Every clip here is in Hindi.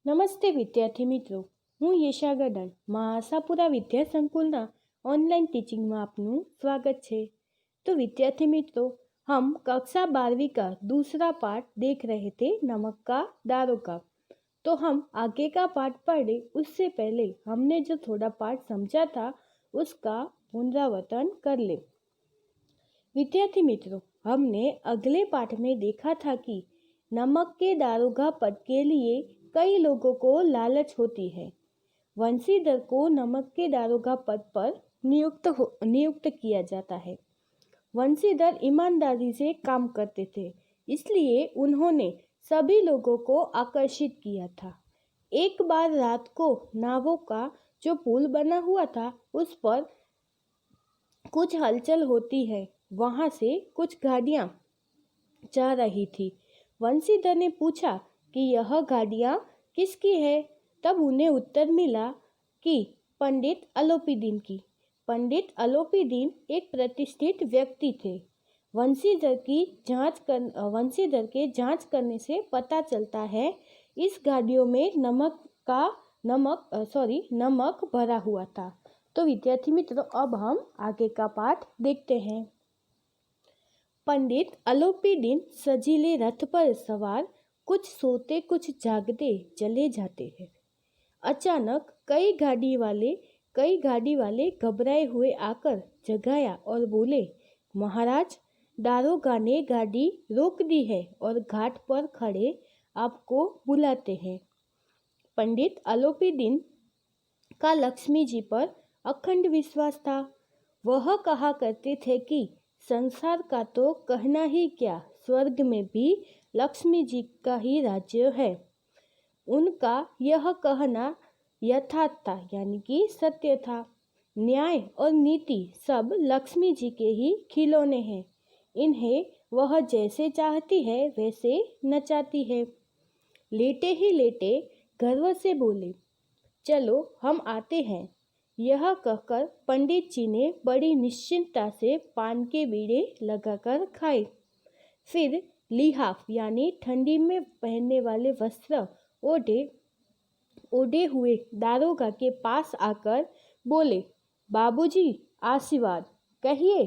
નમસ્તે વિદ્યાર્થી મિત્રો, હું યશા ગડન મા આશાપુરા વિદ્યા સંकुलના ऑनलाइन टीचिंग में आपનું स्वागत है। तो विद्यार्थी मित्रों, हम कक्षा 12वीं का दूसरा पाठ देख रहे थे, नमक का दारों का। तो हम आगे का पाठ पढ़े उससे पहले हमने जो थोड़ा पाठ समझा था उसका पुनरावर्तन कर ले। विद्यार्थी मित्रों, हमने अगले पाठ में देखा था कि नमक के दारोगा पद के लिए कई लोगों को लालच होती है। वंशीधर को नमक के दारोगा पद पर नियुक्त किया जाता है। वंशीधर ईमानदारी से काम करते थे, इसलिए उन्होंने सभी लोगों को आकर्षित किया था। एक बार रात को नावों का जो पुल बना हुआ था उस पर कुछ हलचल होती है। वहां से कुछ गाड़ियां जा रही थी। वंशीधर ने पूछा कि यह गाड़ियां किसकी है। तब उन्हें उत्तर मिला कि पंडित अलोपीदीन की। पंडित अलोपीदीन एक प्रतिष्ठित व्यक्ति थे। वंशीधर के जांच करने से पता चलता है इस गाड़ियों में नमक भरा हुआ था। तो विद्यार्थी मित्रों, अब हम आगे का पाठ देखते हैं। पंडित अलोपीदीन सजीले रथ पर सवार कुछ सोते कुछ जागते चले जाते हैं। अचानक कई गाड़ी वाले घबराए हुए आकर जगाया और बोले, महाराज, दारोगा ने गाड़ी रोक दी है और घाट पर खड़े आपको बुलाते हैं। पंडित अलोपीदीन का लक्ष्मी जी पर अखंड विश्वास था। वह कहा करते थे कि संसार का तो कहना ही क्या, स्वर्ग में भी लक्ष्मी जी का ही राज्य है। उनका यह कहना यथार्थ था, यानी कि सत्य था। न्याय और नीति सब लक्ष्मी जी के ही खिलौने हैं। इन्हें वह जैसे चाहती है वैसे नचाती है। लेटे ही लेटे गर्व से बोले, चलो हम आते हैं। यह कहकर पंडित जी ने बड़ी निश्चिंतता से पान के बीड़े लगाकर खाए। फिर लिहाफ यानी ठंडी में पहनने वाले वस्त्र ओढ़े हुए दारोगा के पास आकर बोले, बाबूजी आशीर्वाद, कहिए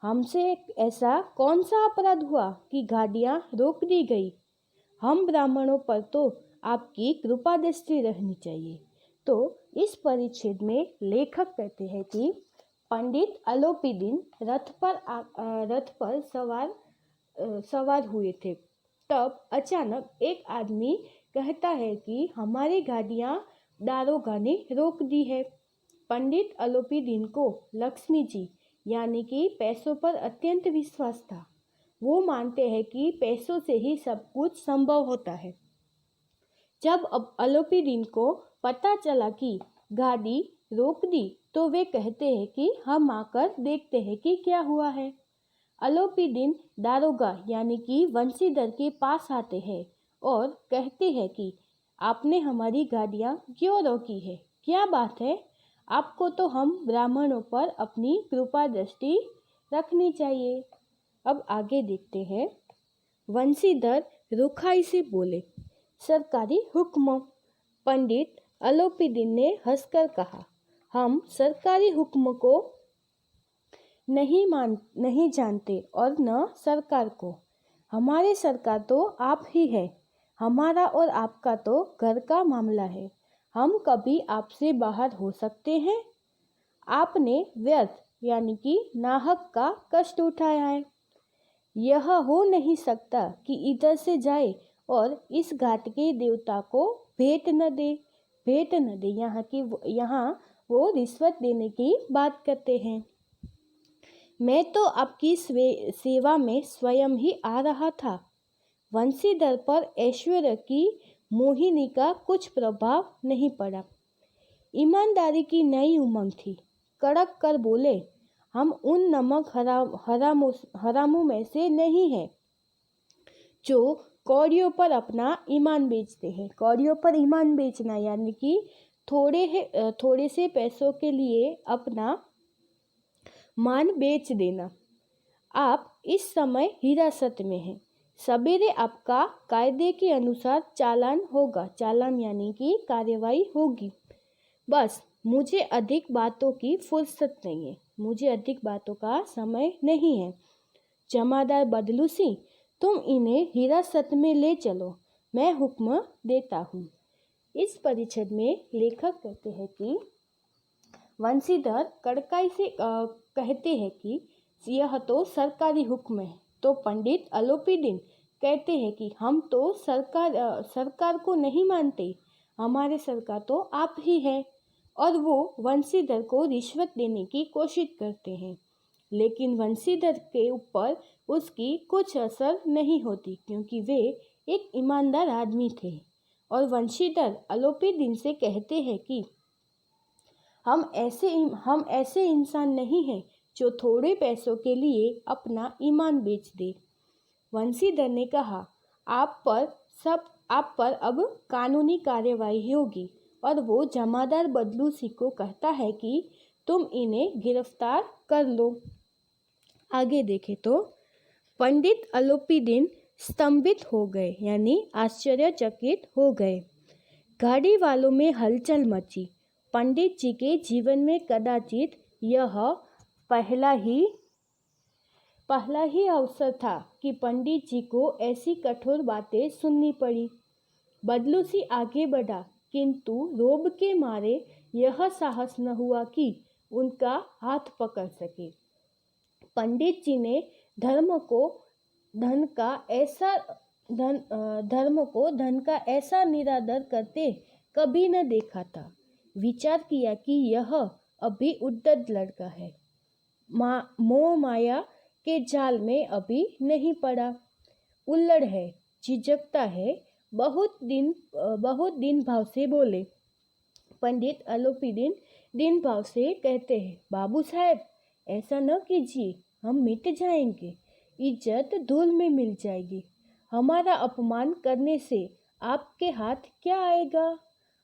हमसे ऐसा कौन सा अपराध हुआ कि गाड़ियां रोक दी गई। हम ब्राह्मणों पर तो आपकी कृपा दृष्टि रहनी चाहिए। तो इस परिच्छेद में लेखक कहते हैं कि पंडित अलोपीदीन रथ पर सवार हुए थे। तब अचानक एक आदमी कहता है कि हमारी गाड़ियां दारोगा ने रोक दी है। पंडित अलोपीदीन को लक्ष्मी जी यानी कि पैसों पर अत्यंत विश्वास था। वो मानते हैं कि पैसों से ही सब कुछ संभव होता है। जब अब अलोपीदीन को पता चला कि गाड़ी रोक दी तो वे कहते हैं कि हम आकर देखते हैं कि क्या हुआ है। अलोपीदीन दारोगा यानी कि वंशीधर के पास आते हैं और कहते हैं कि आपने हमारी गाड़ियां क्यों रोकी है, क्या बात है। आपको तो हम ब्राह्मणों पर अपनी कृपा दृष्टि रखनी चाहिए। अब आगे देखते हैं। वंशीधर रुखाई से बोले, सरकारी हुक्म। पंडित अलोपीदीन ने हंसकर कहा, हम सरकारी हुक्म को नहीं जानते और न सरकार को। हमारे सरकार तो आप ही है। हमारा और आपका तो घर का मामला है। हम कभी आपसे बाहर हो सकते हैं। आपने व्यर्थ यानी कि नाहक का कष्ट उठाया है। यह हो नहीं सकता कि इधर से जाए और इस घाट के देवता को भेंट न दे। यहाँ वो रिश्वत देने की बात करते हैं। मैं तो आपकी सेवा में स्वयं ही आ रहा था। वंशीधर पर ऐश्वर्य की मोहिनी का कुछ प्रभाव नहीं पड़ा। ईमानदारी की नई उमंग थी। कड़क कर बोले, हम उन नमक हरामों में से नहीं हैं जो कौड़ियों पर अपना ईमान बेचते हैं। कौड़ियों पर ईमान बेचना यानी कि थोड़े से पैसों के लिए अपना मान बेच देना। आप इस समय हिरासत में हैं। सवेरे आपका कायदे के अनुसार चालान होगा। चालान यानी कि कार्रवाई होगी। बस मुझे अधिक बातों की फुर्सत नहीं है, मुझे अधिक बातों का समय नहीं है। जमादार बदलूसी, तुम इन्हें हिरासत में ले चलो, मैं हुक्म देता हूँ। इस परिच्छेद में लेखक कहते हैं कि वंशीधर कड़काई से कहते हैं कि यह तो सरकारी हुक्म है। तो पंडित अलोपीदीन कहते हैं कि हम तो सरकार को नहीं मानते, हमारे सरकार तो आप ही है। और वो वंशीधर को रिश्वत देने की कोशिश करते हैं, लेकिन वंशीधर के ऊपर उसकी कुछ असर नहीं होती, क्योंकि वे एक ईमानदार आदमी थे। और वंशीधर अलोपीदीन से कहते हैं कि हम ऐसे इंसान नहीं हैं जो थोड़े पैसों के लिए अपना ईमान बेच दे। वंशीधर ने कहा, आप पर अब कानूनी कार्यवाही होगी। और वो जमादार बदलूसी को कहता है कि तुम इन्हें गिरफ्तार कर लो। आगे देखें तो पंडित अलोपीदीन स्तंभित हो गए, यानी आश्चर्यचकित हो गए। गाड़ी वालों में हलचल मची। पंडित जी के जीवन में कदाचित यह पहला ही अवसर था कि पंडित जी को ऐसी कठोर बातें सुननी पड़ी। बदलूसी आगे बढ़ा, किंतु रोब के मारे यह साहस न हुआ कि उनका हाथ पकड़ सके। पंडित जी ने धर्म को धन का ऐसा निरादर करते कभी न देखा था। विचार किया कि यह अभी उद्दत लड़का है, मोह माया के जाल में अभी नहीं पड़ा, उल्लड़ है, झिझकता है। बहुत दिन भाव से बोले। पंडित अलोपीदीन दिन भाव से कहते हैं, बाबू साहब ऐसा न कीजिए, हम मिट जाएंगे, इज्जत धूल में मिल जाएगी। हमारा अपमान करने से आपके हाथ क्या आएगा?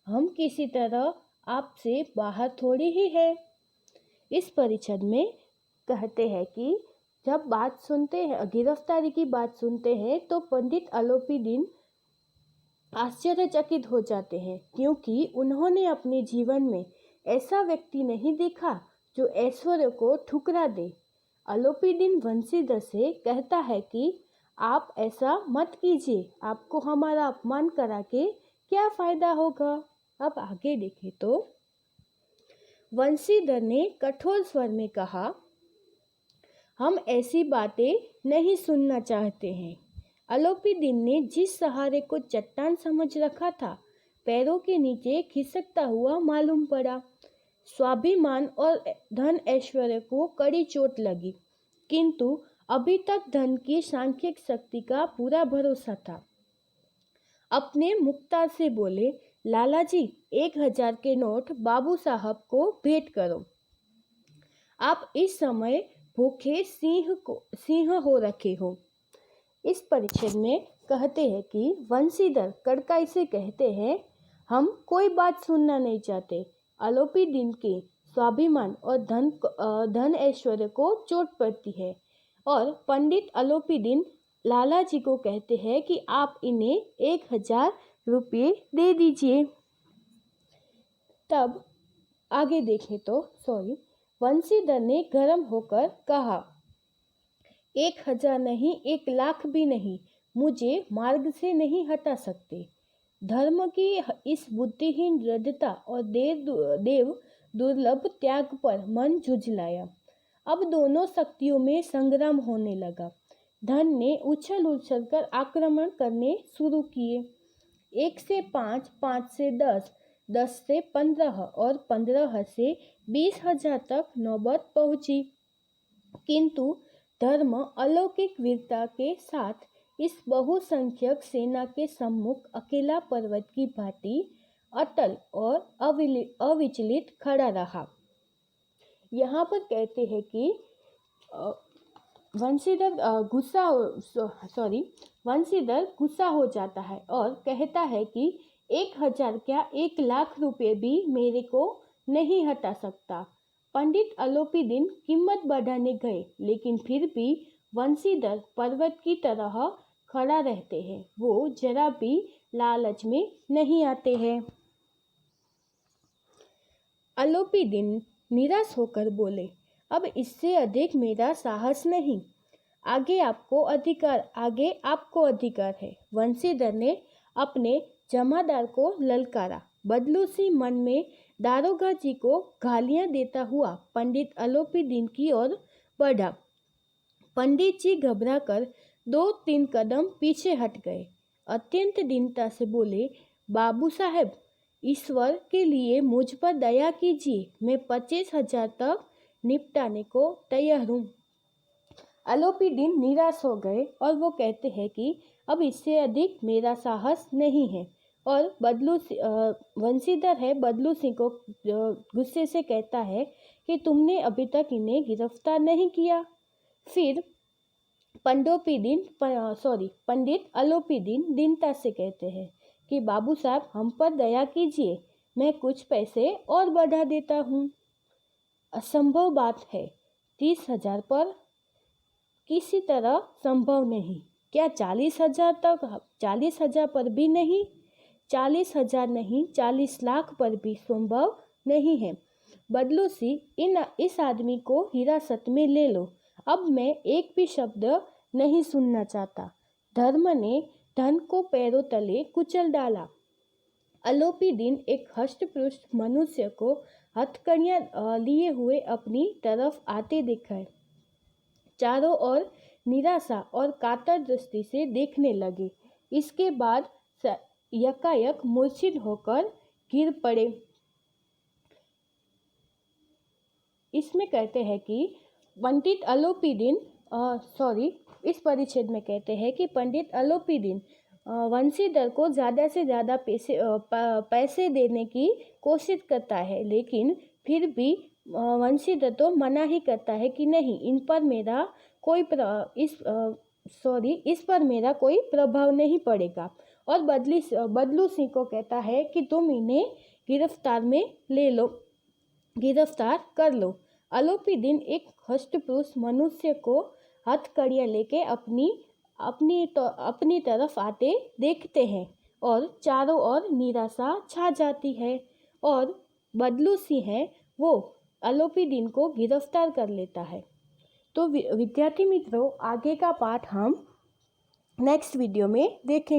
हम किसी तरह आपसे बाहर थोड़ी ही है। इस परिच्छेद में कहते हैं कि जब बात सुनते हैं, गिरफ्तारी की बात सुनते हैं, तो पंडित अलोपीदीन आश्चर्यचकित हो जाते हैं, क्योंकि उन्होंने अपने जीवन में ऐसा व्यक्ति नहीं देखा जो ऐश्वर्य को ठुकरा दे। अलोपीदीन वंशीधर से कहता है कि आप ऐसा मत कीजिए, आपको हमारा अपमान करा के क्या फायदा होगा। अब आगे देखें तो वंशीधर ने कठोर स्वर में कहा, हम ऐसी बातें नहीं सुनना चाहते हैं। अलोपीदीन ने जिस सहारे को चट्टान समझ रखा था, पैरों के नीचे खिसकता हुआ मालूम पड़ा। स्वाभिमान और धन ऐश्वर्य को कड़ी चोट लगी, किंतु अभी तक धन की सांख्यिक शक्ति का पूरा भरोसा था। अपने मुख्तार से बोले, लाला जी 1000 के नोट बाबू साहब को भेंट करो। आप इस समय भूखे सिंह हो रखे हो। इस परिच्छेद में कहते हैं कि वंशीधर कड़काई से कहते हैं, हम कोई बात सुनना नहीं चाहते। अलोपीदीन के स्वाभिमान और धन ऐश्वर्य को चोट पड़ती है। और पंडित अलोपीदीन लाला जी को कहते हैं कि आप इन्हें 1000 रुपये दे दीजिए। तब आगे देखें तो वंशीधर ने गर्म होकर कहा, 1000 नहीं, 1,00,000 भी नहीं, मुझे मार्ग से नहीं हटा सकते। धर्म की इस बुद्धिहीन दृढ़ता और देव दुर्लभ त्याग पर मन झुंझलाया। अब दोनों शक्तियों में संग्राम होने लगा। धन ने उछल कर आक्रमण करने शुरू किए। 1 से 5, 5 से 10, 10 से 15 और 15 से 20,000 तक नौबत पहुंची। किंतु धर्म अलौकिक वीरता के साथ इस बहुसंख्यक सेना के सम्मुख अकेला पर्वत की भांति अटल और अविचलित खड़ा रहा। यहाँ पर कहते हैं कि वंशीधर गुस्सा हो जाता है और कहता है कि 1000 क्या 1,00,000 रुपये भी मेरे को नहीं हटा सकता। पंडित अलोपीदीन कीमत बढ़ाने गए, लेकिन फिर भी वंशीधर पर्वत की तरह खड़ा रहते हैं, वो जरा भी लालच में नहीं आते हैं। अलोपीदीन निराश होकर बोले, अब इससे अधिक मेरा साहस नहीं। आगे आपको अधिकार है। वंशीधर ने अपने जमादार को ललकारा। बदलू सिंह मन में दारोगा जी को गालियां देता हुआ पंडित अलोपीदीन की ओर बढ़ा। पंडित जी घबराकर 2-3 कदम पीछे हट गए। अत्यंत दीनता से बोले, बाबू साहब, ईश्वर के लिए मुझ पर दया कीजिए। मैं 25,000 तक निपटाने को तैयार हूँ। अलोपीदीन निराश हो गए और वो कहते हैं कि अब इससे अधिक मेरा साहस नहीं है। और वंशीधर है बदलू सिंह को गुस्से से कहता है कि तुमने अभी तक इन्हें गिरफ्तार नहीं किया। फिर पंडित अलोपीदीन दीनता से कहते हैं कि बाबू साहब, हम पर दया कीजिए, मैं कुछ पैसे और बढ़ा देता हूँ। असंभव बात है, 30,000 पर किसी तरह संभव नहीं। क्या 40,000 तक? 40,000 पर भी नहीं? 40,000 नहीं, 40 लाख पर भी संभव नहीं है। बदलू सिंह, इस आदमी को हिरासत में ले लो। अब मैं एक भी शब्द नहीं सुनना चाहता। धर्म ने धन को पैरों तले कुचल डाला। अलोपीदीन एक हष्ट-पुष्ट मनुष्य को हथकड़ियां लिए हुए अपनी तरफ आते दिखाए। चारों ओर निराशा और कातर दृष्टि से देखने लगे। इसके बाद यकायक मूर्छित होकर गिर पड़े। इसमें कहते हैं कि पंडित अलोपीदीन इस परिच्छेद में कहते हैं कि पंडित अलोपीदीन वंशीधर को ज़्यादा से ज़्यादा पैसे देने की कोशिश करता है, लेकिन फिर भी वंशीधर तो मना ही करता है कि नहीं, इस पर मेरा कोई प्रभाव नहीं पड़ेगा। और बदलू सिंह को कहता है कि तुम इन्हें गिरफ्तार कर लो। अलोपीदीन एक हष्ट-पुष्ट मनुष्य को हथकड़ियां लेके अपनी तरफ आते देखते हैं और चारों ओर निराशा छा जाती है। और बदलू सिंह है, वो अलोपीदीन को गिरफ्तार कर लेता है। तो विद्यार्थी मित्रों, आगे का पाठ हम नेक्स्ट वीडियो में देखेंगे।